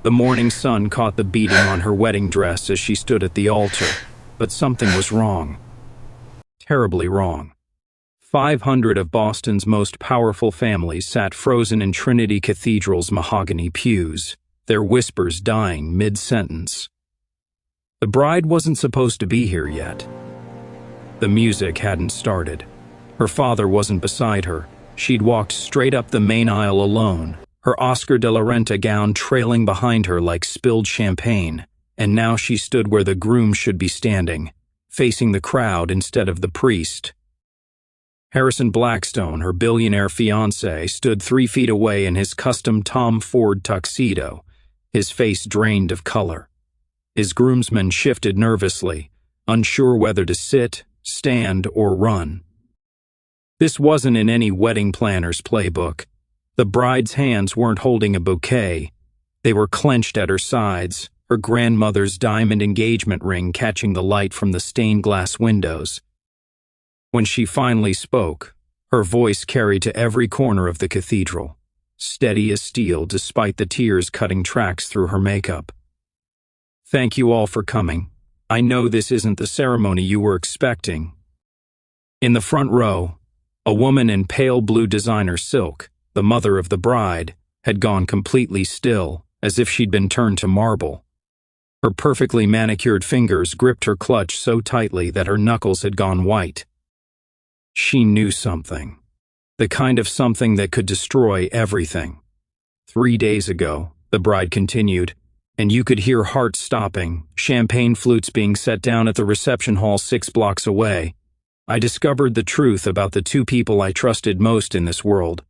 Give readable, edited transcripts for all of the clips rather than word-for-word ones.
The morning sun caught the beading on her wedding dress as she stood at the altar, but something was wrong. Terribly wrong. 500 of Boston's most powerful families sat frozen in Trinity Cathedral's mahogany pews, their whispers dying mid-sentence. The bride wasn't supposed to be here yet. The music hadn't started. Her father wasn't beside her. She'd walked straight up the main aisle alone, her Oscar de la Renta gown trailing behind her like spilled champagne, and now she stood where the groom should be standing, facing the crowd instead of the priest. Harrison Blackstone, her billionaire fiancé, stood 3 feet away in his custom Tom Ford tuxedo, his face drained of color. His groomsmen shifted nervously, unsure whether to sit, stand, or run. This wasn't in any wedding planner's playbook. The bride's hands weren't holding a bouquet. They were clenched at her sides, her grandmother's diamond engagement ring catching the light from the stained glass windows. When she finally spoke, her voice carried to every corner of the cathedral, steady as steel despite the tears cutting tracks through her makeup. "Thank you all for coming. I know this isn't the ceremony you were expecting." In the front row, a woman in pale blue designer silk, the mother of the bride, had gone completely still, as if she'd been turned to marble. Her perfectly manicured fingers gripped her clutch so tightly that her knuckles had gone white. She knew something. The kind of something that could destroy everything. 3 days ago, the bride continued, and you could hear hearts stopping, champagne flutes being set down at the reception hall 6 blocks away. I discovered the truth about the 2 people I trusted most in this world.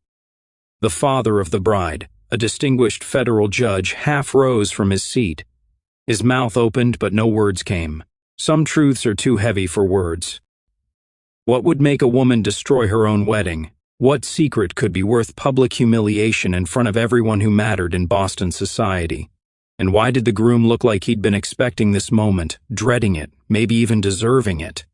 The father of the bride, a distinguished federal judge, half rose from his seat. His mouth opened, but no words came. Some truths are too heavy for words. What would make a woman destroy her own wedding? What secret could be worth public humiliation in front of everyone who mattered in Boston society? And why did the groom look like he'd been expecting this moment, dreading it, maybe even deserving it?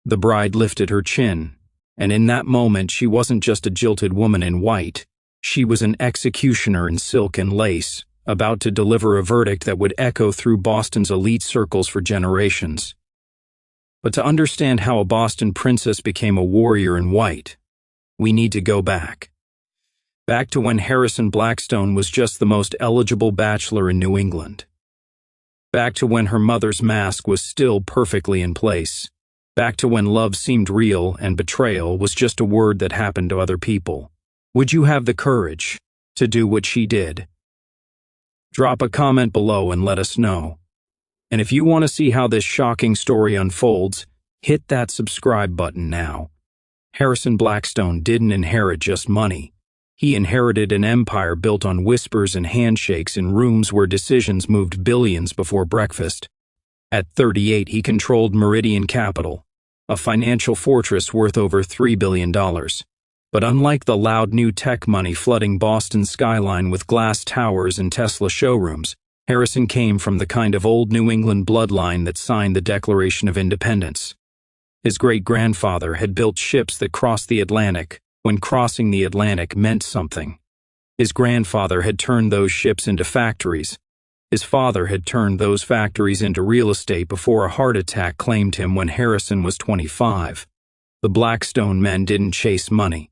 The bride lifted her chin, and in that moment she wasn't just a jilted woman in white. She was an executioner in silk and lace, about to deliver a verdict that would echo through Boston's elite circles for generations. But to understand how a Boston princess became a warrior in white, we need to go back. Back to when Harrison Blackstone was just the most eligible bachelor in New England. Back to when her mother's mask was still perfectly in place. Back to when love seemed real and betrayal was just a word that happened to other people. Would you have the courage to do what she did? Drop a comment below and let us know. And if you want to see how this shocking story unfolds, hit that subscribe button now. Harrison Blackstone didn't inherit just money. He inherited an empire built on whispers and handshakes in rooms where decisions moved billions before breakfast. At 38, he controlled Meridian Capital, a financial fortress worth over $3 billion. But unlike the loud new tech money flooding Boston's skyline with glass towers and Tesla showrooms, Harrison came from the kind of old New England bloodline that signed the Declaration of Independence. His great-grandfather had built ships that crossed the Atlantic when crossing the Atlantic meant something. His grandfather had turned those ships into factories. His father had turned those factories into real estate before a heart attack claimed him when Harrison was 25. The Blackstone men didn't chase money.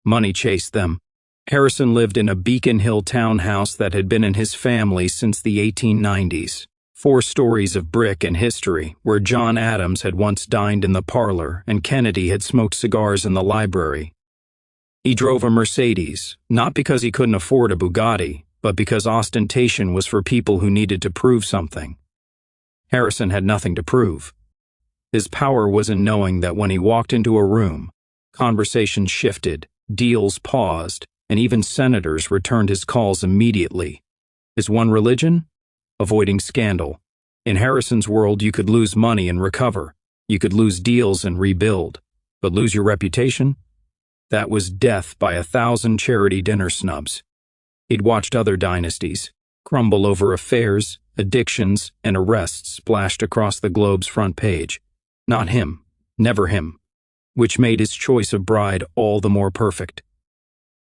Money chased them. Harrison lived in a Beacon Hill townhouse that had been in his family since the 1890s. 4 stories of brick and history, where John Adams had once dined in the parlor and Kennedy had smoked cigars in the library. He drove a Mercedes, not because he couldn't afford a Bugatti, but because ostentation was for people who needed to prove something. Harrison had nothing to prove. His power was in knowing that when he walked into a room, conversations shifted, deals paused, and even senators returned his calls immediately. His one religion? Avoiding scandal. In Harrison's world, you could lose money and recover. You could lose deals and rebuild. But lose your reputation? That was death by 1,000 charity dinner snubs. He'd watched other dynasties crumble over affairs, addictions, and arrests splashed across the globe's front page. Not him. Never him. Which made his choice of bride all the more perfect.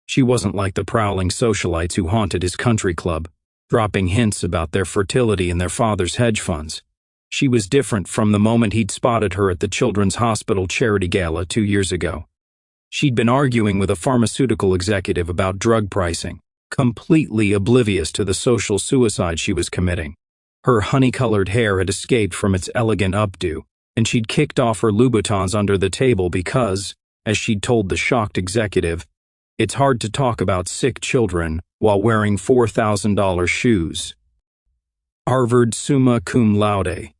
She wasn't like the prowling socialites who haunted his country club. dropping hints about their fertility and their father's hedge funds. She was different from the moment he'd spotted her at the Children's Hospital charity gala 2 years ago. She'd been arguing with a pharmaceutical executive about drug pricing, completely oblivious to the social suicide she was committing. Her honey-colored hair had escaped from its elegant updo, and she'd kicked off her Louboutins under the table because, as she'd told the shocked executive, it's hard to talk about sick children while wearing $4,000 shoes. Harvard summa cum laude.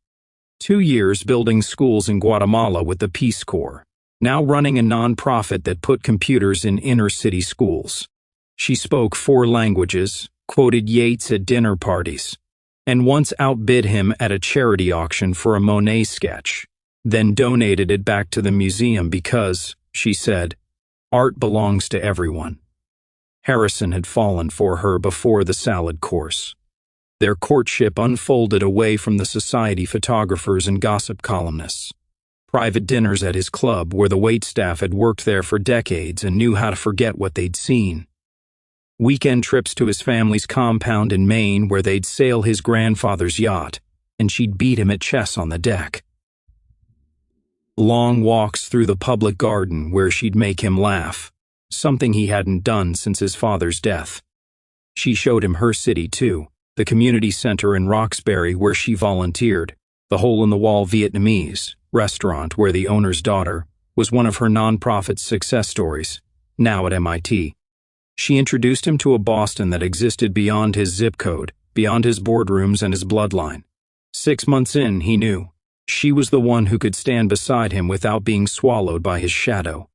2 years building schools in Guatemala with the Peace Corps, now running a non-profit that put computers in inner-city schools. She spoke 4 languages, quoted Yeats at dinner parties, and once outbid him at a charity auction for a Monet sketch, then donated it back to the museum because, she said, art belongs to everyone. Harrison had fallen for her before the salad course. Their courtship unfolded away from the society photographers and gossip columnists. Private dinners at his club where the waitstaff had worked there for decades and knew how to forget what they'd seen. Weekend trips to his family's compound in Maine where they'd sail his grandfather's yacht, and she'd beat him at chess on the deck. Long walks through the public garden where she'd make him laugh, something he hadn't done since his father's death. She showed him her city too, the community center in Roxbury where she volunteered, the hole-in-the-wall Vietnamese restaurant where the owner's daughter was one of her nonprofit success stories, now at MIT. She introduced him to a Boston that existed beyond his zip code, beyond his boardrooms and his bloodline. 6 months in, he knew. She was the one who could stand beside him without being swallowed by his shadow.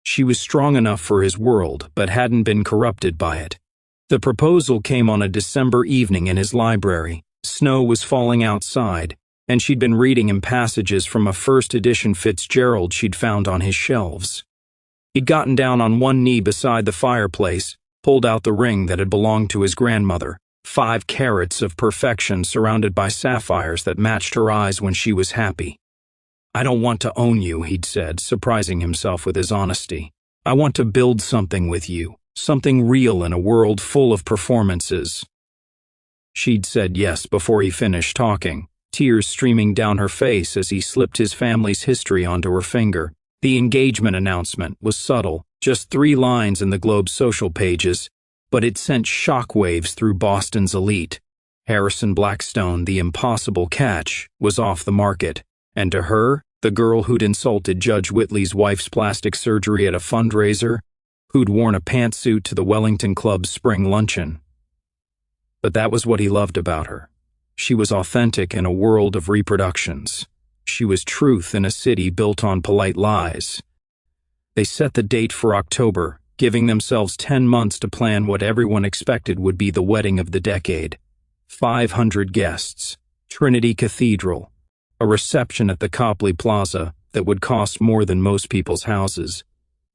She was strong enough for his world, but hadn't been corrupted by it. The proposal came on a December evening in his library. Snow was falling outside, and she'd been reading him passages from a first-edition Fitzgerald she'd found on his shelves. He'd gotten down on one knee beside the fireplace, pulled out the ring that had belonged to his grandmother, 5 carats of perfection surrounded by sapphires that matched her eyes when she was happy. "I don't want to own you," he'd said, surprising himself with his honesty. "I want to build something with you, something real in a world full of performances." She'd said yes before he finished talking, tears streaming down her face as he slipped his family's history onto her finger. The engagement announcement was subtle, just 3 lines in the Globe's social pages, but it sent shockwaves through Boston's elite. Harrison Blackstone, the impossible catch, was off the market, and to her, the girl who'd insulted Judge Whitley's wife's plastic surgery at a fundraiser, who'd worn a pantsuit to the Wellington Club's spring luncheon. But that was what he loved about her. She was authentic in a world of reproductions. She was truth in a city built on polite lies. They set the date for October, giving themselves 10 months to plan what everyone expected would be the wedding of the decade. 500 guests, Trinity Cathedral, a reception at the Copley Plaza that would cost more than most people's houses.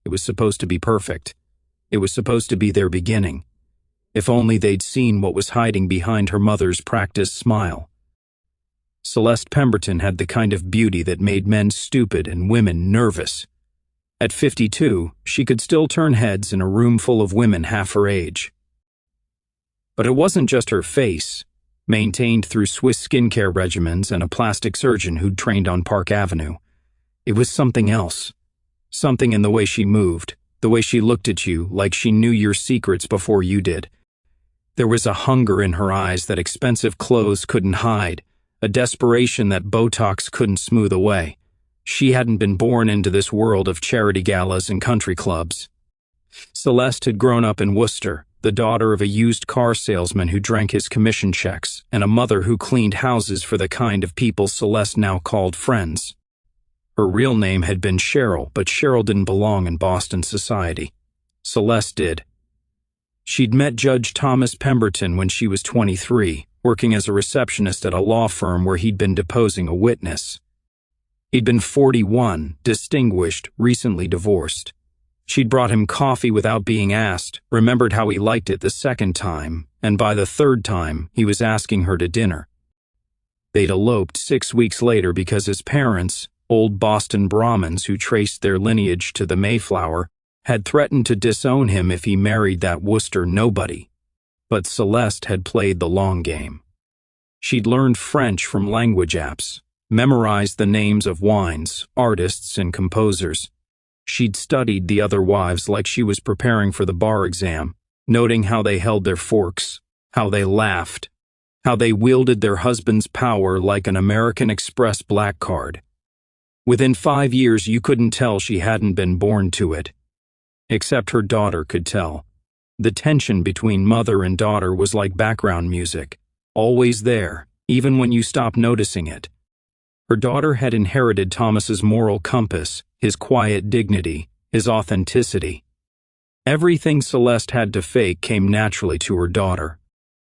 It was supposed to be perfect. It was supposed to be their beginning. If only they'd seen what was hiding behind her mother's practiced smile. Celeste Pemberton had the kind of beauty that made men stupid and women nervous. At 52, she could still turn heads in a room full of women half her age. But it wasn't just her face, maintained through Swiss skincare regimens and a plastic surgeon who'd trained on Park Avenue. It was something else. Something in the way she moved, the way she looked at you like she knew your secrets before you did. There was a hunger in her eyes that expensive clothes couldn't hide, a desperation that Botox couldn't smooth away. She hadn't been born into this world of charity galas and country clubs. Celeste had grown up in Worcester, the daughter of a used car salesman who drank his commission checks and a mother who cleaned houses for the kind of people Celeste now called friends. Her real name had been Cheryl, but Cheryl didn't belong in Boston society. Celeste did. She'd met Judge Thomas Pemberton when she was 23, working as a receptionist at a law firm where he'd been deposing a witness. He'd been 41, distinguished, recently divorced. She'd brought him coffee without being asked, remembered how he liked it the second time, and by the third time, he was asking her to dinner. They'd eloped 6 weeks later because his parents, old Boston Brahmins who traced their lineage to the Mayflower, had threatened to disown him if he married that Worcester nobody. But Celeste had played the long game. She'd learned French from language apps, memorized the names of wines, artists, and composers. She'd studied the other wives like she was preparing for the bar exam, noting how they held their forks, how they laughed, how they wielded their husband's power like an American Express black card. Within 5 years, you couldn't tell she hadn't been born to it. Except her daughter could tell. The tension between mother and daughter was like background music, always there, even when you stopped noticing it. Her daughter had inherited Thomas's moral compass, his quiet dignity, his authenticity. Everything Celeste had to fake came naturally to her daughter,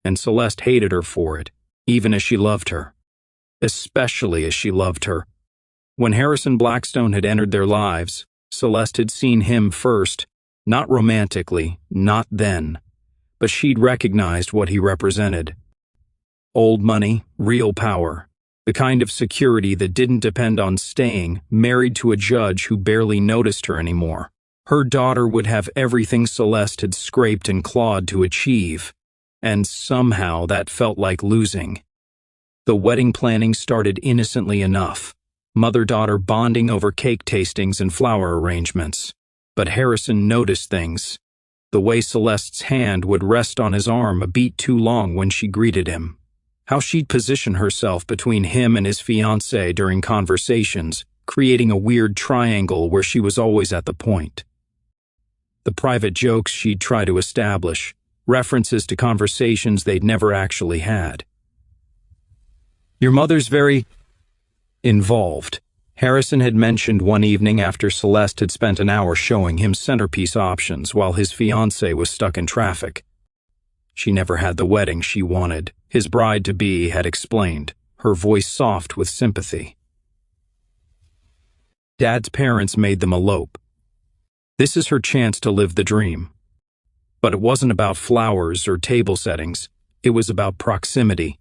and Celeste hated her for it, even as she loved her. Especially as she loved her. When Harrison Blackstone had entered their lives, Celeste had seen him first, not romantically, not then, but she'd recognized what he represented. Old money, real power, the kind of security that didn't depend on staying married to a judge who barely noticed her anymore. Her daughter would have everything Celeste had scraped and clawed to achieve, and somehow that felt like losing. The wedding planning started innocently enough, mother-daughter bonding over cake tastings and flower arrangements. But Harrison noticed things. The way Celeste's hand would rest on his arm a beat too long when she greeted him. How she'd position herself between him and his fiancé during conversations, creating a weird triangle where she was always at the point. The private jokes she'd try to establish, references to conversations they'd never actually had. "Your mother's very involved," Harrison had mentioned one evening after Celeste had spent an hour showing him centerpiece options while his fiancé was stuck in traffic. She never had the wedding she wanted, his bride-to-be had explained, her voice soft with sympathy. Dad's parents made them elope. This is her chance to live the dream. But it wasn't about flowers or table settings, it was about proximity.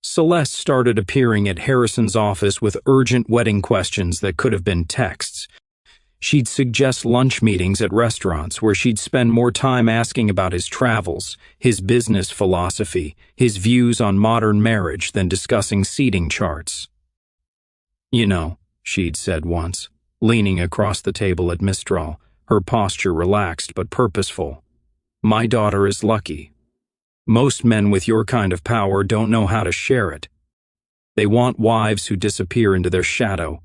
Celeste started appearing at Harrison's office with urgent wedding questions that could have been texts. She'd suggest lunch meetings at restaurants where she'd spend more time asking about his travels, his business philosophy, his views on modern marriage than discussing seating charts. "You know," she'd said once, leaning across the table at Mistral, her posture relaxed but purposeful, "my daughter is lucky. Most men with your kind of power don't know how to share it. They want wives who disappear into their shadow.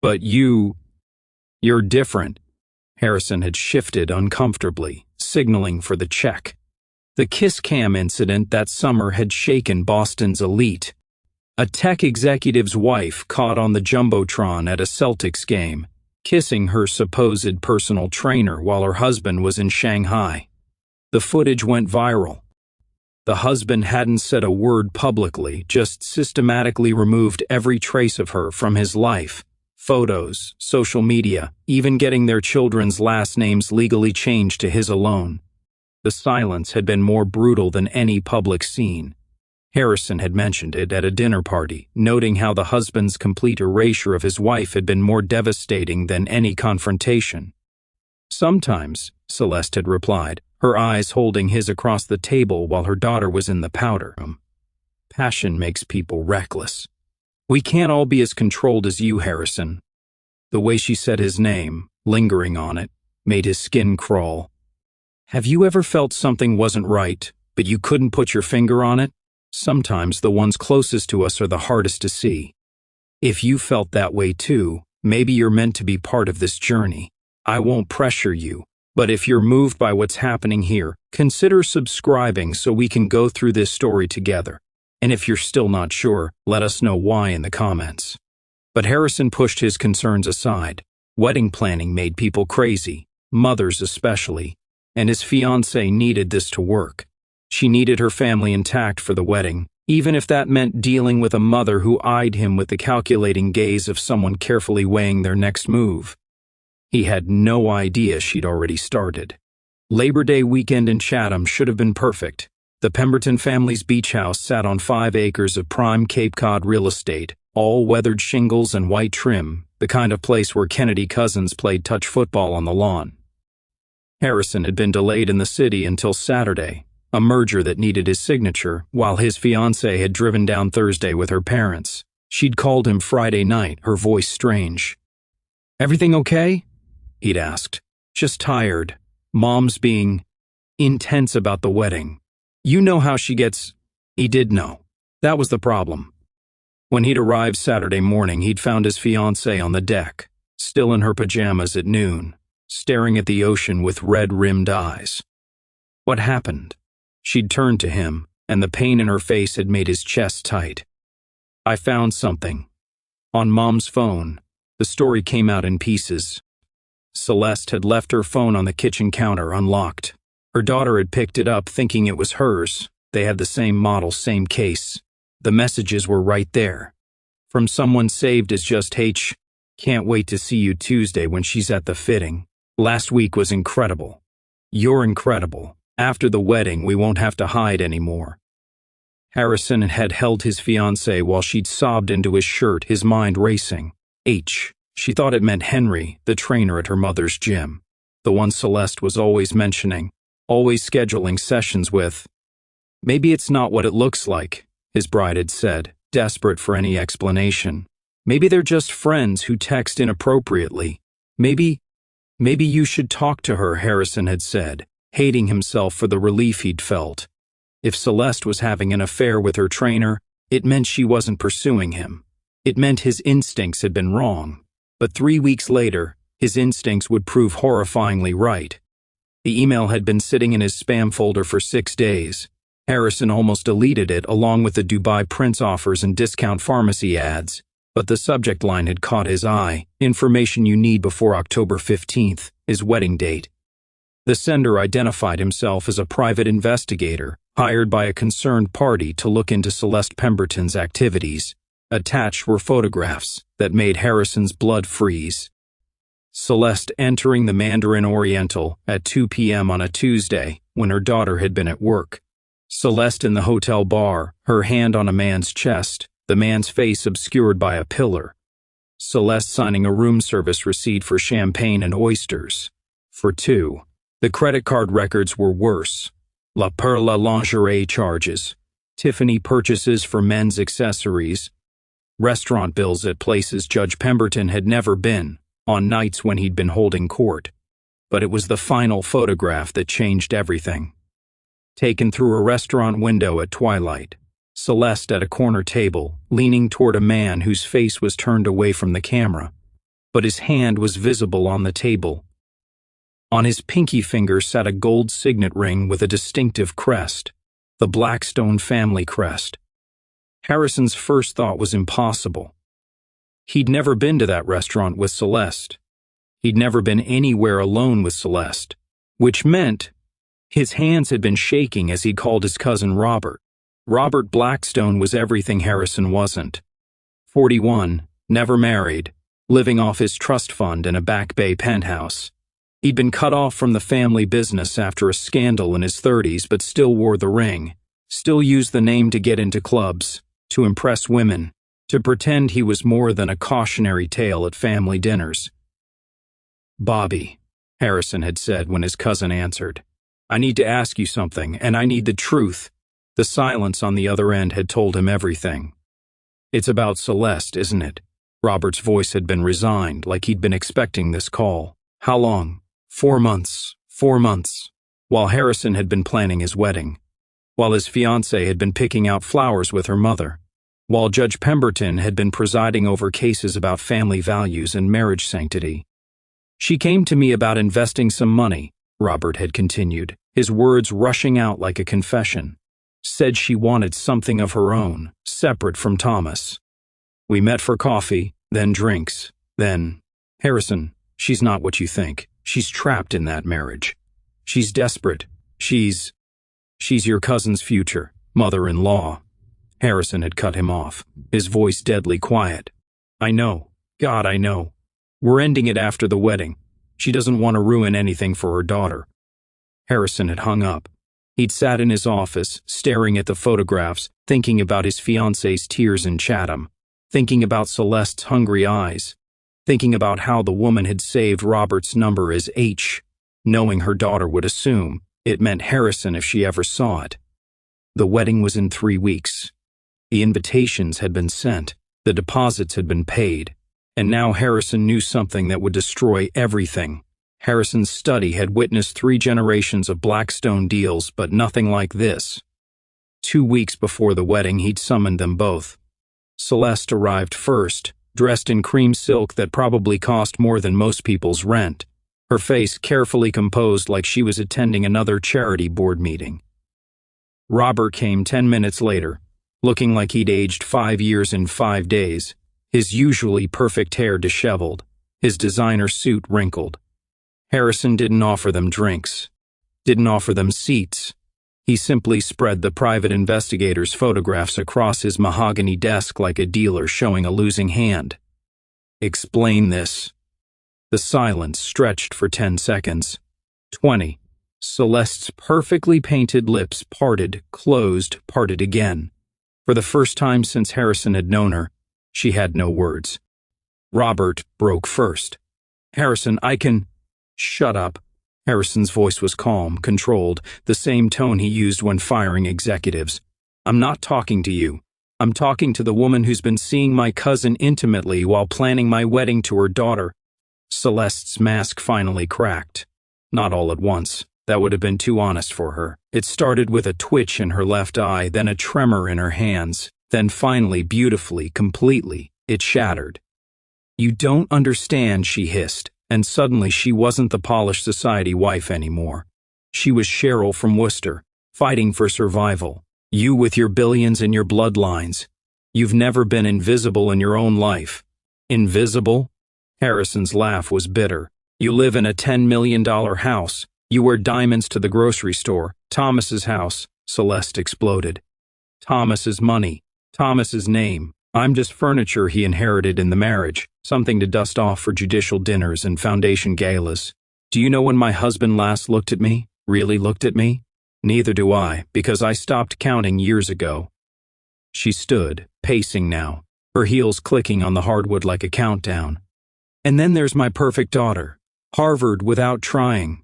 But you're different." Harrison had shifted uncomfortably, signaling for the check. The kiss cam incident that summer had shaken Boston's elite. A tech executive's wife caught on the Jumbotron at a Celtics game, kissing her supposed personal trainer while her husband was in Shanghai. The footage went viral. The husband hadn't said a word publicly, just systematically removed every trace of her from his life. Photos, social media, even getting their children's last names legally changed to his alone. The silence had been more brutal than any public scene. Harrison had mentioned it at a dinner party, noting how the husband's complete erasure of his wife had been more devastating than any confrontation. "Sometimes," Celeste had replied, her eyes holding his across the table while her daughter was in the powder room. "Passion makes people reckless. We can't all be as controlled as you, Harrison." The way she said his name, lingering on it, made his skin crawl. "Have you ever felt something wasn't right, but you couldn't put your finger on it? Sometimes the ones closest to us are the hardest to see. If you felt that way too, maybe you're meant to be part of this journey. I won't pressure you, but if you're moved by what's happening here, consider subscribing so we can go through this story together. And if you're still not sure, let us know why in the comments." But Harrison pushed his concerns aside. Wedding planning made people crazy, mothers especially, and his fiancée needed this to work. She needed her family intact for the wedding, even if that meant dealing with a mother who eyed him with the calculating gaze of someone carefully weighing their next move. He had no idea she'd already started. Labor Day weekend in Chatham should have been perfect. The Pemberton family's beach house sat on 5 acres of prime Cape Cod real estate, all weathered shingles and white trim, the kind of place where Kennedy cousins played touch football on the lawn. Harrison had been delayed in the city until Saturday, a merger that needed his signature, while his fiancée had driven down Thursday with her parents. She'd called him Friday night, her voice strange. "Everything okay?" he'd asked. "Just tired. Mom's being intense about the wedding. You know how she gets." He did know. That was the problem. When he'd arrived Saturday morning, he'd found his fiancée on the deck, still in her pajamas at noon, staring at the ocean with red-rimmed eyes. What happened? She'd turned to him, and the pain in her face had made his chest tight. "I found something. On Mom's phone." The story came out in pieces. Celeste had left her phone on the kitchen counter unlocked. Her daughter had picked it up thinking it was hers. They had the same model, same case. The messages were right there. From someone saved as just H. "Can't wait to see you Tuesday when she's at the fitting. Last week was incredible. You're incredible. After the wedding, we won't have to hide anymore." Harrison had held his fiancée while she'd sobbed into his shirt, his mind racing. H. She thought it meant Henry, the trainer at her mother's gym. The one Celeste was always mentioning, always scheduling sessions with. "Maybe it's not what it looks like," his bride had said, desperate for any explanation. "Maybe they're just friends who text inappropriately. Maybe you should talk to her," Harrison had said, hating himself for the relief he'd felt. If Celeste was having an affair with her trainer, it meant she wasn't pursuing him. It meant his instincts had been wrong. But 3 weeks later, his instincts would prove horrifyingly right. The email had been sitting in his spam folder for 6 days. Harrison almost deleted it along with the Dubai Prince offers and discount pharmacy ads, but the subject line had caught his eye: "Information you need before October 15th, his wedding date." The sender identified himself as a private investigator, hired by a concerned party to look into Celeste Pemberton's activities. Attached were photographs that made Harrison's blood freeze. Celeste entering the Mandarin Oriental at 2 p.m. on a Tuesday when her daughter had been at work. Celeste in the hotel bar, her hand on a man's chest, the man's face obscured by a pillar. Celeste signing a room service receipt for champagne and oysters. For two. The credit card records were worse. La Perla lingerie charges, Tiffany purchases for men's accessories, restaurant bills at places Judge Pemberton had never been, on nights when he'd been holding court. But it was the final photograph that changed everything. Taken through a restaurant window at twilight, Celeste at a corner table, leaning toward a man whose face was turned away from the camera, but his hand was visible on the table. On his pinky finger sat a gold signet ring with a distinctive crest, the Blackstone family crest. Harrison's first thought was impossible. He'd never been to that restaurant with Celeste. He'd never been anywhere alone with Celeste, which meant his hands had been shaking as he called his cousin Robert. Robert Blackstone was everything Harrison wasn't. 41, never married, living off his trust fund in a Back Bay penthouse. He'd been cut off from the family business after a scandal in his 30s, but still wore the ring, still used the name to get into clubs, to impress women, to pretend he was more than a cautionary tale at family dinners. "Bobby," Harrison had said when his cousin answered, "I need to ask you something, and I need the truth." The silence on the other end had told him everything. "It's about Celeste, isn't it?" Robert's voice had been resigned, like he'd been expecting this call. "How long?" 4 months. 4 months. While Harrison had been planning his wedding. While his fiancée had been picking out flowers with her mother. While Judge Pemberton had been presiding over cases about family values and marriage sanctity. "She came to me about investing some money," Robert had continued, his words rushing out like a confession. "Said she wanted something of her own, separate from Thomas. We met for coffee, then drinks, then, Harrison, she's not what you think. She's trapped in that marriage. She's desperate. She's your cousin's future mother-in-law." Harrison had cut him off, his voice deadly quiet. "I know. God, I know. We're ending it after the wedding. She doesn't want to ruin anything for her daughter." Harrison had hung up. He'd sat in his office, staring at the photographs, thinking about his fiancée's tears in Chatham, thinking about Celeste's hungry eyes, thinking about how the woman had saved Robert's number as H, knowing her daughter would assume, It meant Harrison if she ever saw it. The wedding was in 3 weeks. The invitations had been sent, the deposits had been paid, and now Harrison knew something that would destroy everything. Harrison's study had witnessed 3 generations of Blackstone deals, but nothing like this. 2 weeks before the wedding, he'd summoned them both. Celeste arrived first, dressed in cream silk that probably cost more than most people's rent, her face carefully composed like she was attending another charity board meeting. Robert came 10 minutes later, looking like he'd aged 5 years in 5 days, his usually perfect hair disheveled, his designer suit wrinkled. Harrison didn't offer them drinks, didn't offer them seats. He simply spread the private investigator's photographs across his mahogany desk like a dealer showing a losing hand. Explain this. The silence stretched for 10 seconds. 20. Celeste's perfectly painted lips parted, closed, parted again. For the first time since Harrison had known her, she had no words. Robert broke first. Harrison, I can... Shut up. Harrison's voice was calm, controlled, the same tone he used when firing executives. I'm not talking to you. I'm talking to the woman who's been seeing my cousin intimately while planning my wedding to her daughter. Celeste's mask finally cracked. Not all at once. That would have been too honest for her. It started with a twitch in her left eye, then a tremor in her hands, then finally, beautifully, completely, it shattered. You don't understand, she hissed. And suddenly she wasn't the polished society wife anymore. She was Cheryl from Worcester, fighting for survival. You with your billions and your bloodlines. You've never been invisible in your own life. Invisible? Harrison's laugh was bitter. You live in a $10 million house. You wear diamonds to the grocery store. Thomas's house, Celeste exploded. Thomas's money. Thomas's name. I'm just furniture he inherited in the marriage, something to dust off for judicial dinners and foundation galas. Do you know when my husband last looked at me? Really looked at me? Neither do I, because I stopped counting years ago. She stood, pacing now, her heels clicking on the hardwood like a countdown. And then there's my perfect daughter, Harvard without trying,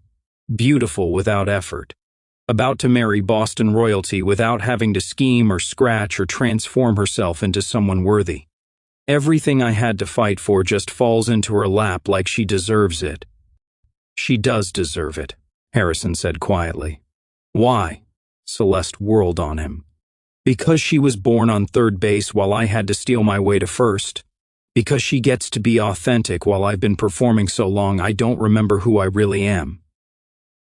beautiful without effort. About to marry Boston royalty without having to scheme or scratch or transform herself into someone worthy. Everything I had to fight for just falls into her lap like she deserves it. She does deserve it, Harrison said quietly. Why? Celeste whirled on him. Because she was born on third base while I had to steal my way to first. Because she gets to be authentic while I've been performing so long I don't remember who I really am.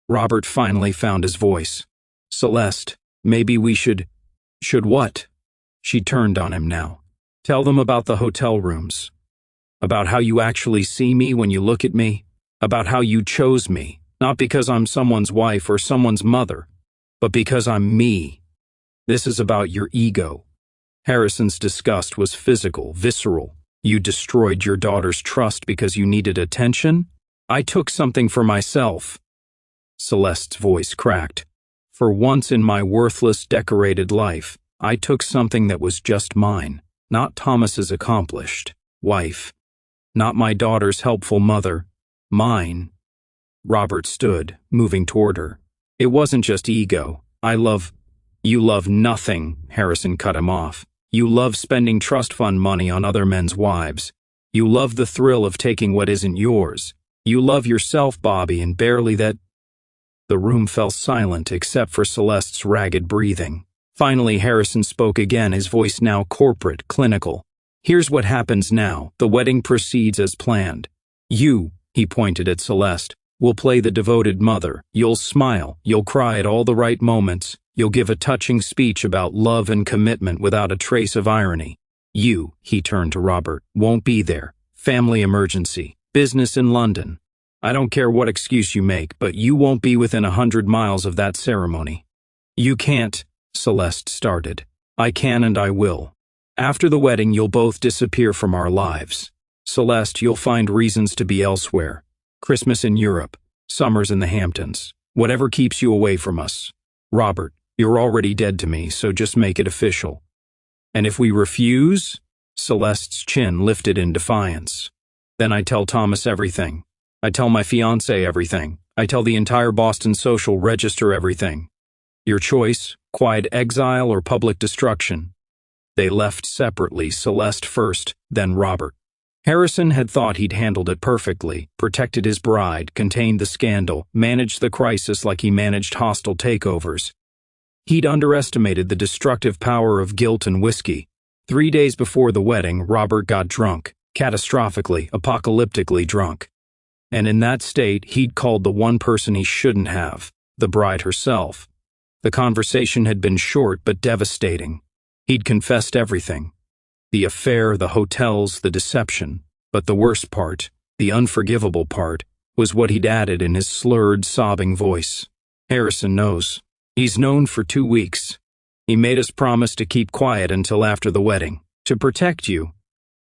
Robert finally found his voice. Celeste, maybe we should... Should what? She turned on him now. Tell them about the hotel rooms. About how you actually see me when you look at me. About how you chose me, not because I'm someone's wife or someone's mother, but because I'm me. This is about your ego. Harrison's disgust was physical, visceral. You destroyed your daughter's trust because you needed attention? I took something for myself. Celeste's voice cracked. For once in my worthless, decorated life, I took something that was just mine, not Thomas's accomplished wife, not my daughter's helpful mother, mine. Robert stood, moving toward her. It wasn't just ego. You love nothing, Harrison cut him off. You love spending trust fund money on other men's wives. You love the thrill of taking what isn't yours. You love yourself, Bobby, and barely that. The room fell silent except for Celeste's ragged breathing. Finally, Harrison spoke again, his voice now corporate, clinical. Here's what happens now. The wedding proceeds as planned. You, he pointed at Celeste, will play the devoted mother. You'll smile. You'll cry at all the right moments. You'll give a touching speech about love and commitment without a trace of irony. You, he turned to Robert, won't be there. Family emergency. Business in London. I don't care what excuse you make, but you won't be within 100 miles of that ceremony. You can't, Celeste started. I can and I will. After the wedding, you'll both disappear from our lives. Celeste, you'll find reasons to be elsewhere. Christmas in Europe, summers in the Hamptons, whatever keeps you away from us. Robert, you're already dead to me, so just make it official. And if we refuse? Celeste's chin lifted in defiance. Then I tell Thomas everything. I tell my fiancé everything. I tell the entire Boston social register everything. Your choice, quiet exile or public destruction. They left separately, Celeste first, then Robert. Harrison had thought he'd handled it perfectly, protected his bride, contained the scandal, managed the crisis like he managed hostile takeovers. He'd underestimated the destructive power of guilt and whiskey. 3 days before the wedding, Robert got drunk, catastrophically, apocalyptically drunk. And in that state, he'd called the one person he shouldn't have, the bride herself. The conversation had been short but devastating. He'd confessed everything. The affair, the hotels, the deception. But the worst part, the unforgivable part, was what he'd added in his slurred, sobbing voice. Harrison knows. He's known for 2 weeks. He made us promise to keep quiet until after the wedding, to protect you.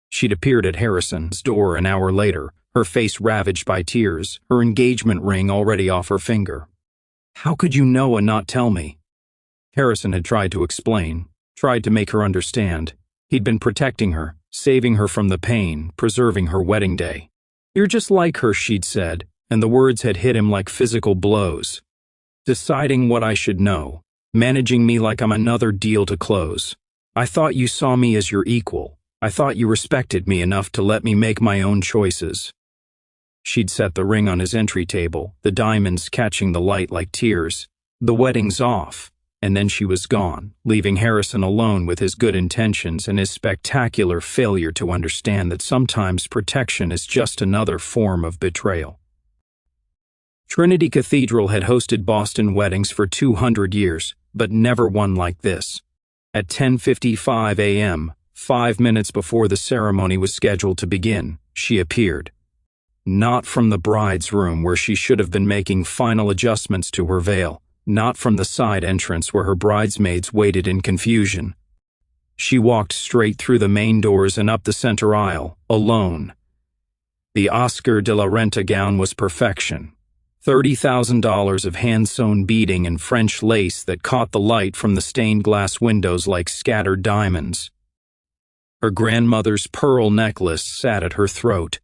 She'd appeared at Harrison's door an hour later, her face ravaged by tears, her engagement ring already off her finger. How could you know and not tell me? Harrison had tried to explain, tried to make her understand. He'd been protecting her, saving her from the pain, preserving her wedding day. You're just like her, she'd said, and the words had hit him like physical blows. Deciding what I should know, managing me like I'm another deal to close. I thought you saw me as your equal. I thought you respected me enough to let me make my own choices. She'd set the ring on his entry table, the diamonds catching the light like tears. The wedding's off, and then she was gone, leaving Harrison alone with his good intentions and his spectacular failure to understand that sometimes protection is just another form of betrayal. Trinity Cathedral had hosted Boston weddings for 200 years, but never one like this. At 10:55 a.m., 5 minutes before the ceremony was scheduled to begin, she appeared. Not from the bride's room where she should have been making final adjustments to her veil, not from the side entrance where her bridesmaids waited in confusion. She walked straight through the main doors and up the center aisle, alone. The Oscar de la Renta gown was perfection. $30,000 of hand-sewn beading and French lace that caught the light from the stained glass windows like scattered diamonds. Her grandmother's pearl necklace sat at her throat.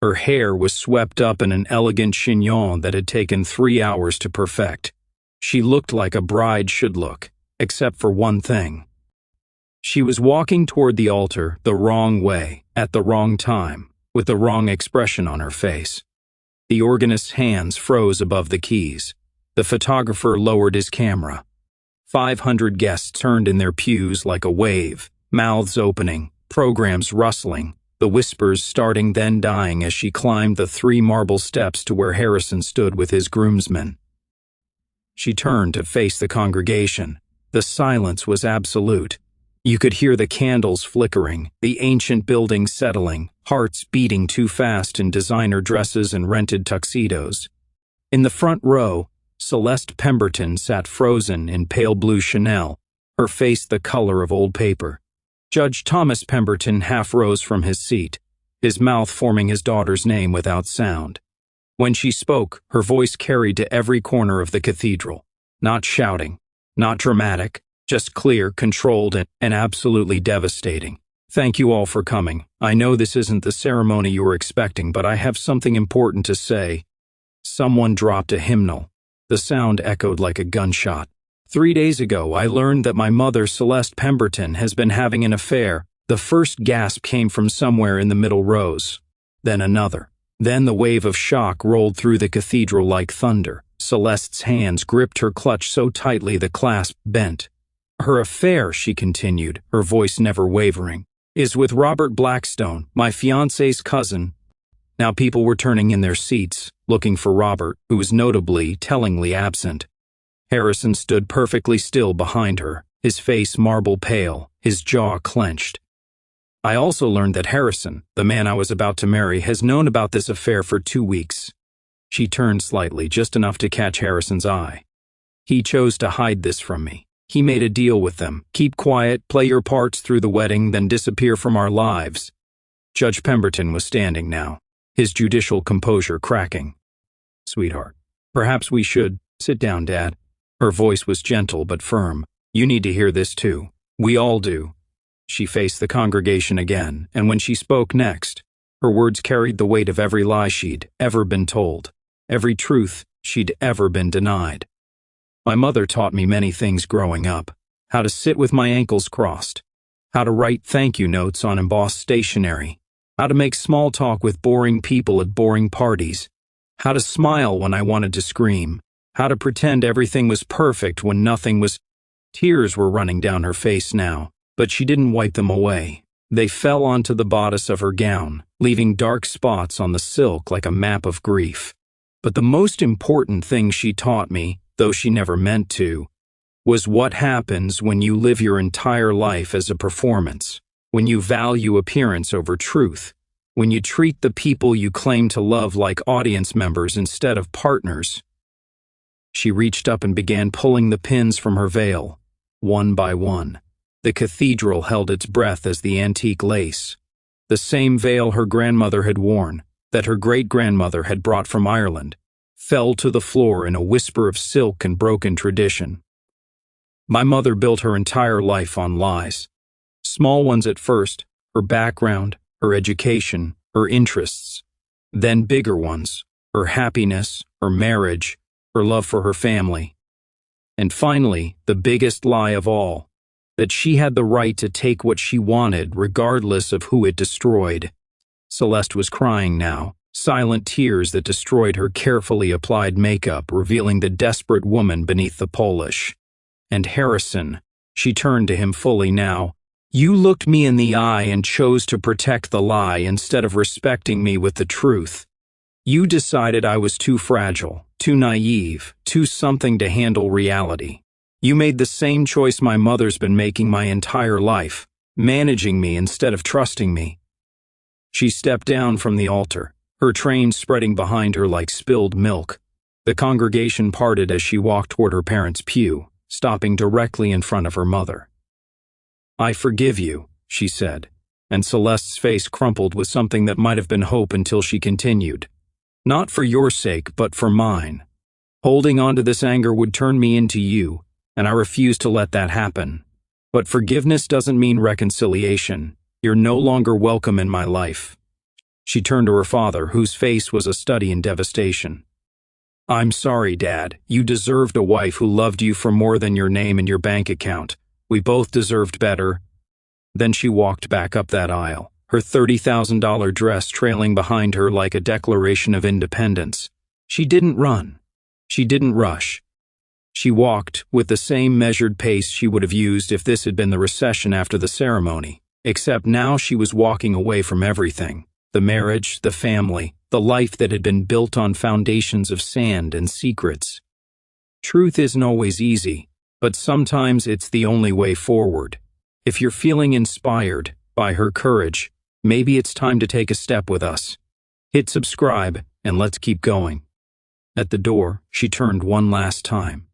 Her hair was swept up in an elegant chignon that had taken 3 hours to perfect. She looked like a bride should look, except for one thing. She was walking toward the altar the wrong way, at the wrong time, with the wrong expression on her face. The organist's hands froze above the keys. The photographer lowered his camera. 500 guests turned in their pews like a wave, mouths opening, programs rustling, the whispers starting then dying as she climbed the 3 marble steps to where Harrison stood with his groomsmen. She turned to face the congregation. The silence was absolute. You could hear the candles flickering, the ancient building settling, hearts beating too fast in designer dresses and rented tuxedos. In the front row, Celeste Pemberton sat frozen in pale blue Chanel, her face the color of old paper. Judge Thomas Pemberton half rose from his seat, his mouth forming his daughter's name without sound. When she spoke, her voice carried to every corner of the cathedral. Not shouting, not dramatic, just clear, controlled, and absolutely devastating. Thank you all for coming. I know this isn't the ceremony you were expecting, but I have something important to say. Someone dropped a hymnal. The sound echoed like a gunshot. 3 days ago, I learned that my mother, Celeste Pemberton, has been having an affair. The first gasp came from somewhere in the middle rows. Then another. Then the wave of shock rolled through the cathedral like thunder. Celeste's hands gripped her clutch so tightly the clasp bent. Her affair, she continued, her voice never wavering, is with Robert Blackstone, my fiancé's cousin. Now people were turning in their seats, looking for Robert, who was notably, tellingly absent. Harrison stood perfectly still behind her, his face marble pale, his jaw clenched. I also learned that Harrison, the man I was about to marry, has known about this affair for 2 weeks. She turned slightly, just enough to catch Harrison's eye. He chose to hide this from me. He made a deal with them. Keep quiet, play your parts through the wedding, then disappear from our lives. Judge Pemberton was standing now, his judicial composure cracking. Sweetheart, perhaps we should sit down, Dad. Her voice was gentle but firm. You need to hear this too. We all do. She faced the congregation again, and when she spoke next, her words carried the weight of every lie she'd ever been told, every truth she'd ever been denied. My mother taught me many things growing up: how to sit with my ankles crossed, how to write thank you notes on embossed stationery, how to make small talk with boring people at boring parties, how to smile when I wanted to scream, how to pretend everything was perfect when nothing was. Tears were running down her face now, but she didn't wipe them away. They fell onto the bodice of her gown, leaving dark spots on the silk like a map of grief. But the most important thing she taught me, though she never meant to, was what happens when you live your entire life as a performance, when you value appearance over truth, when you treat the people you claim to love like audience members instead of partners. She reached up and began pulling the pins from her veil, one by one. The cathedral held its breath as the antique lace, the same veil her grandmother had worn, that her great-grandmother had brought from Ireland, fell to the floor in a whisper of silk and broken tradition. My mother built her entire life on lies. Small ones at first: her background, her education, her interests. Then bigger ones: her happiness, her marriage, her love for her family. And finally, the biggest lie of all: that she had the right to take what she wanted regardless of who it destroyed. Celeste was crying now, silent tears that destroyed her carefully applied makeup, revealing the desperate woman beneath the polish. And Harrison, she turned to him fully now, you looked me in the eye and chose to protect the lie instead of respecting me with the truth. You decided I was too fragile, too naive, too something to handle reality. You made the same choice my mother's been making my entire life, managing me instead of trusting me. She stepped down from the altar, her train spreading behind her like spilled milk. The congregation parted as she walked toward her parents' pew, stopping directly in front of her mother. I forgive you, she said, and Celeste's face crumpled with something that might have been hope until she continued. Not for your sake, but for mine. Holding on to this anger would turn me into you, and I refuse to let that happen. But forgiveness doesn't mean reconciliation. You're no longer welcome in my life. She turned to her father, whose face was a study in devastation. I'm sorry, Dad. You deserved a wife who loved you for more than your name and your bank account. We both deserved better. Then she walked back up that aisle, her $30,000 dress trailing behind her like a declaration of independence. She didn't run. She didn't rush. She walked with the same measured pace she would have used if this had been the recession after the ceremony, except now she was walking away from everything: the marriage, the family, the life that had been built on foundations of sand and secrets. Truth isn't always easy, but sometimes it's the only way forward. If you're feeling inspired by her courage, maybe it's time to take a step with us. Hit subscribe and let's keep going. At the door, she turned one last time.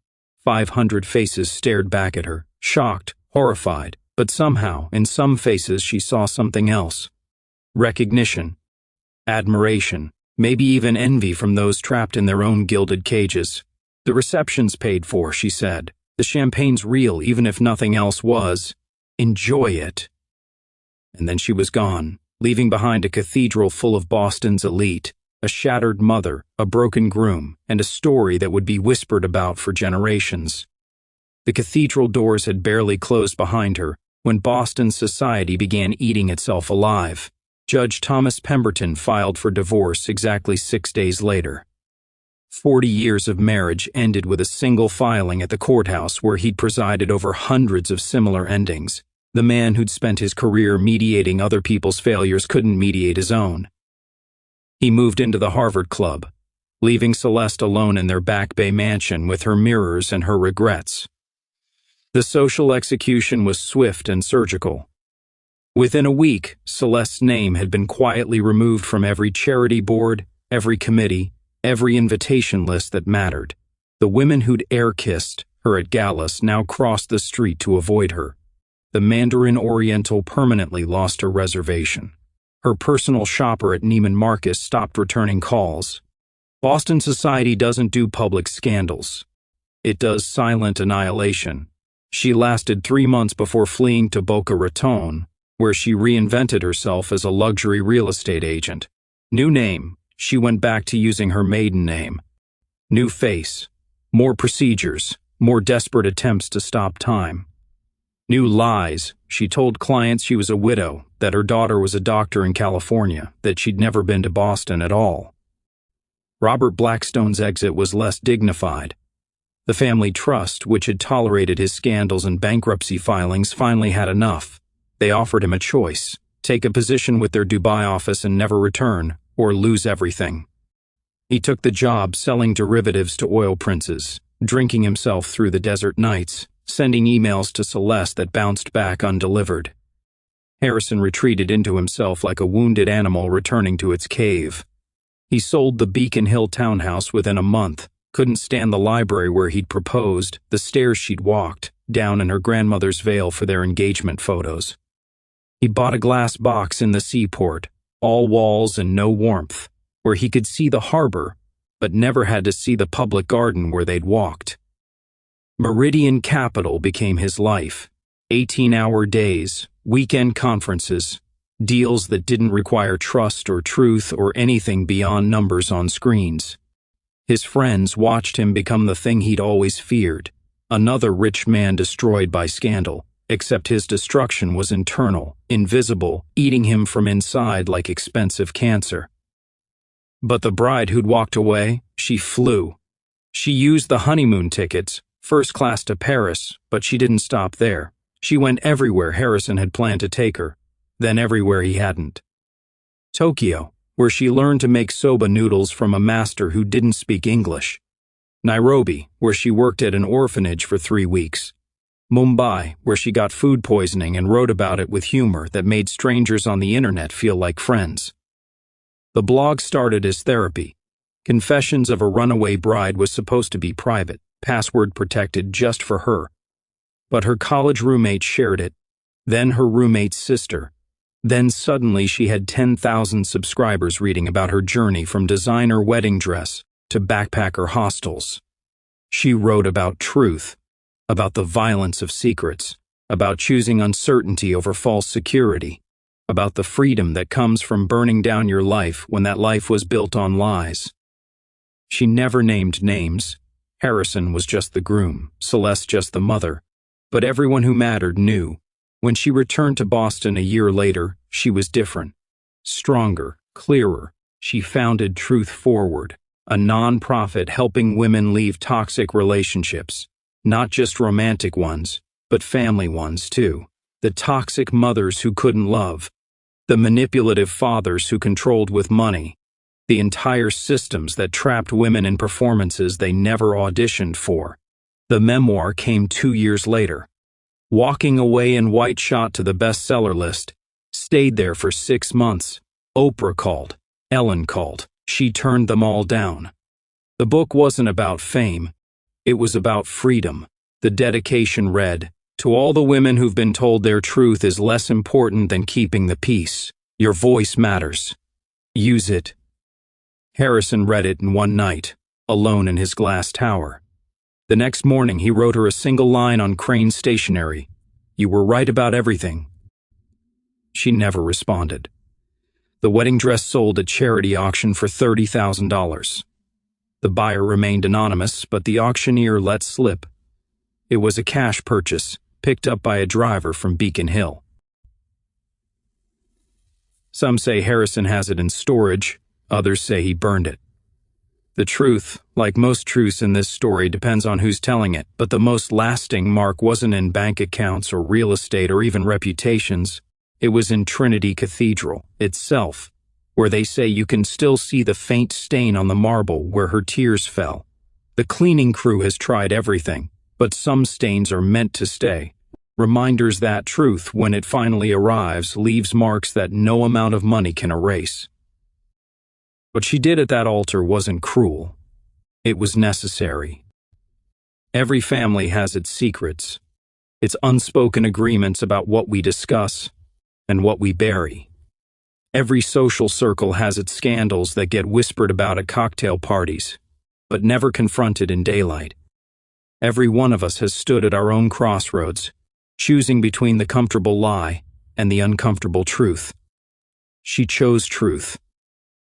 500 faces stared back at her, shocked, horrified, but somehow, in some faces she saw something else. Recognition, admiration, maybe even envy from those trapped in their own gilded cages. The reception's paid for, she said. The champagne's real, even if nothing else was. Enjoy it. And then she was gone, leaving behind a cathedral full of Boston's elite, a shattered mother, a broken groom, and a story that would be whispered about for generations. The cathedral doors had barely closed behind her when Boston society began eating itself alive. Judge Thomas Pemberton filed for divorce exactly 6 days later. 40 years of marriage ended with a single filing at the courthouse where he'd presided over hundreds of similar endings. The man who'd spent his career mediating other people's failures couldn't mediate his own. He moved into the Harvard Club, leaving Celeste alone in their Back Bay mansion with her mirrors and her regrets. The social execution was swift and surgical. Within a week, Celeste's name had been quietly removed from every charity board, every committee, every invitation list that mattered. The women who'd air-kissed her at galas now crossed the street to avoid her. The Mandarin Oriental permanently lost her reservation. Her personal shopper at Neiman Marcus stopped returning calls. Boston society doesn't do public scandals. It does silent annihilation. She lasted 3 months before fleeing to Boca Raton, where she reinvented herself as a luxury real estate agent. New name, she went back to using her maiden name. New face, more procedures, more desperate attempts to stop time. New lies. She told clients she was a widow, that her daughter was a doctor in California, that she'd never been to Boston at all. Robert Blackstone's exit was less dignified. The family trust, which had tolerated his scandals and bankruptcy filings, finally had enough. They offered him a choice: take a position with their Dubai office and never return, or lose everything. He took the job selling derivatives to oil princes, drinking himself through the desert nights, sending emails to Celeste that bounced back undelivered. Harrison retreated into himself like a wounded animal returning to its cave. He sold the Beacon Hill townhouse within a month, couldn't stand the library where he'd proposed, the stairs she'd walked, down in her grandmother's veil for their engagement photos. He bought a glass box in the seaport, all walls and no warmth, where he could see the harbor, but never had to see the public garden where they'd walked. Meridian Capital became his life. 18-hour days, weekend conferences, deals that didn't require trust or truth or anything beyond numbers on screens. His friends watched him become the thing he'd always feared, another rich man destroyed by scandal, except his destruction was internal, invisible, eating him from inside like expensive cancer. But the bride who'd walked away, she flew. She used the honeymoon tickets, first class to Paris, but she didn't stop there. She went everywhere Harrison had planned to take her, then everywhere he hadn't. Tokyo, where she learned to make soba noodles from a master who didn't speak English. Nairobi, where she worked at an orphanage for 3 weeks. Mumbai, where she got food poisoning and wrote about it with humor that made strangers on the internet feel like friends. The blog started as therapy. Confessions of a Runaway Bride was supposed to be private, password protected just for her. But her college roommate shared it, then her roommate's sister. Then suddenly she had 10,000 subscribers reading about her journey from designer wedding dress to backpacker hostels. She wrote about truth, about the violence of secrets, about choosing uncertainty over false security, about the freedom that comes from burning down your life when that life was built on lies. She never named names. Harrison was just the groom, Celeste just the mother, but everyone who mattered knew. When she returned to Boston a year later, she was different. Stronger, clearer. She founded Truth Forward, a non-profit helping women leave toxic relationships, not just romantic ones, but family ones too. The toxic mothers who couldn't love, the manipulative fathers who controlled with money, the entire systems that trapped women in performances they never auditioned for. The memoir came 2 years later. Walking Away in White shot to the bestseller list, stayed there for 6 months. Oprah called, Ellen called, she turned them all down. The book wasn't about fame, it was about freedom. The dedication read, "To all the women who've been told their truth is less important than keeping the peace, your voice matters. Use it." Harrison read it in one night, alone in his glass tower. The next morning he wrote her a single line on Crane stationery. "You were right about everything." She never responded. The wedding dress sold at charity auction for $30,000. The buyer remained anonymous, but the auctioneer let slip. It was a cash purchase, picked up by a driver from Beacon Hill. Some say Harrison has it in storage, others say he burned it. The truth, like most truths in this story, depends on who's telling it, but the most lasting mark wasn't in bank accounts or real estate or even reputations. It was in Trinity Cathedral itself, where they say you can still see the faint stain on the marble where her tears fell. The cleaning crew has tried everything, but some stains are meant to stay. Reminders that truth, when it finally arrives, leaves marks that no amount of money can erase. What she did at that altar wasn't cruel. It was necessary. Every family has its secrets, its unspoken agreements about what we discuss and what we bury. Every social circle has its scandals that get whispered about at cocktail parties, but never confronted in daylight. Every one of us has stood at our own crossroads, choosing between the comfortable lie and the uncomfortable truth. She chose truth,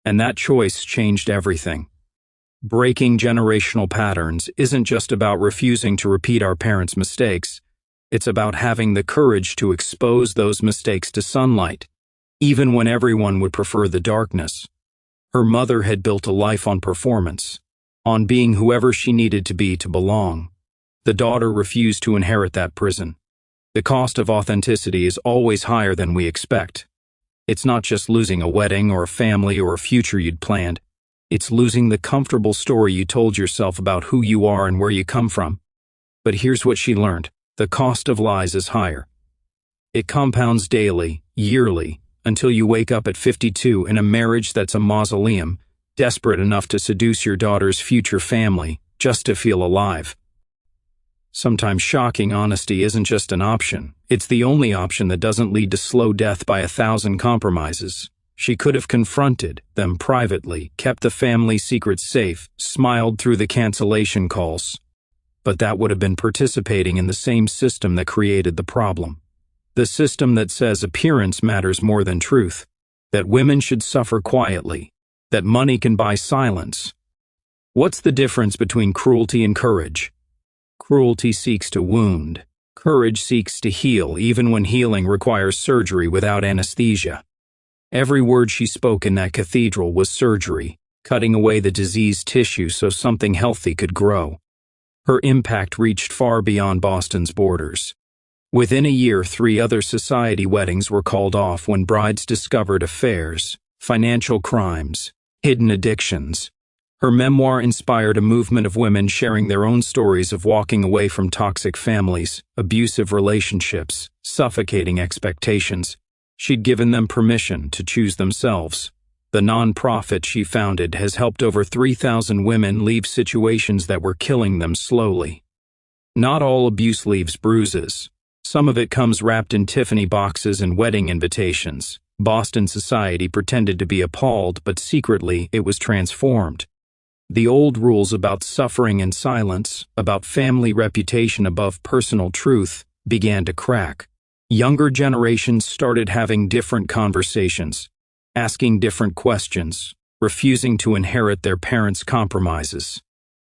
and that choice changed everything. Breaking generational patterns isn't just about refusing to repeat our parents' mistakes. It's about having the courage to expose those mistakes to sunlight, even when everyone would prefer the darkness. Her mother had built a life on performance, on being whoever she needed to be to belong. The daughter refused to inherit that prison. The cost of authenticity is always higher than we expect. It's not just losing a wedding or a family or a future you'd planned. It's losing the comfortable story you told yourself about who you are and where you come from. But here's what she learned. The cost of lies is higher. It compounds daily, yearly, until you wake up at 52 in a marriage that's a mausoleum, desperate enough to seduce your daughter's future family just to feel alive. Sometimes shocking honesty isn't just an option. It's the only option that doesn't lead to slow death by 1,000 compromises. She could have confronted them privately, kept the family secrets safe, smiled through the cancellation calls. But that would have been participating in the same system that created the problem. The system that says appearance matters more than truth, that women should suffer quietly, that money can buy silence. What's the difference between cruelty and courage? Cruelty seeks to wound. Courage seeks to heal, even when healing requires surgery without anesthesia. Every word she spoke in that cathedral was surgery, cutting away the diseased tissue so something healthy could grow. Her impact reached far beyond Boston's borders. Within a year, 3 other society weddings were called off when brides discovered affairs, financial crimes, hidden addictions. Her memoir inspired a movement of women sharing their own stories of walking away from toxic families, abusive relationships, suffocating expectations. She'd given them permission to choose themselves. The nonprofit she founded has helped over 3,000 women leave situations that were killing them slowly. Not all abuse leaves bruises. Some of it comes wrapped in Tiffany boxes and wedding invitations. Boston society pretended to be appalled, but secretly it was transformed. The old rules about suffering and silence, about family reputation above personal truth, began to crack. Younger generations started having different conversations, asking different questions, refusing to inherit their parents' compromises.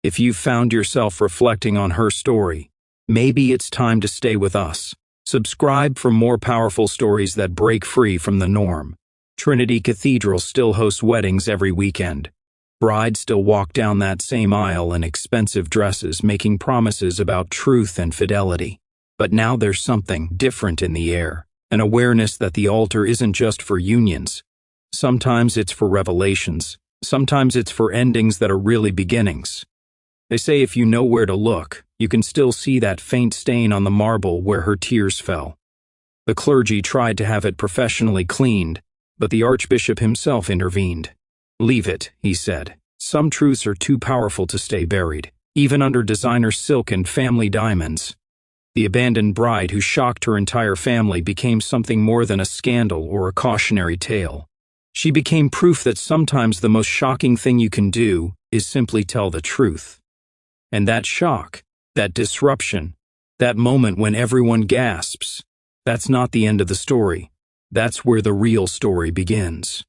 If you've found yourself reflecting on her story, maybe it's time to stay with us. Subscribe for more powerful stories that break free from the norm. Trinity Cathedral still hosts weddings every weekend. Brides still walk down that same aisle in expensive dresses, making promises about truth and fidelity. But now there's something different in the air, an awareness that the altar isn't just for unions. Sometimes it's for revelations. Sometimes it's for endings that are really beginnings. They say if you know where to look, you can still see that faint stain on the marble where her tears fell. The clergy tried to have it professionally cleaned, but the Archbishop himself intervened. "Leave it," he said. "Some truths are too powerful to stay buried, even under designer silk and family diamonds." The abandoned bride who shocked her entire family became something more than a scandal or a cautionary tale. She became proof that sometimes the most shocking thing you can do is simply tell the truth. And that shock, that disruption, that moment when everyone gasps, that's not the end of the story. That's where the real story begins.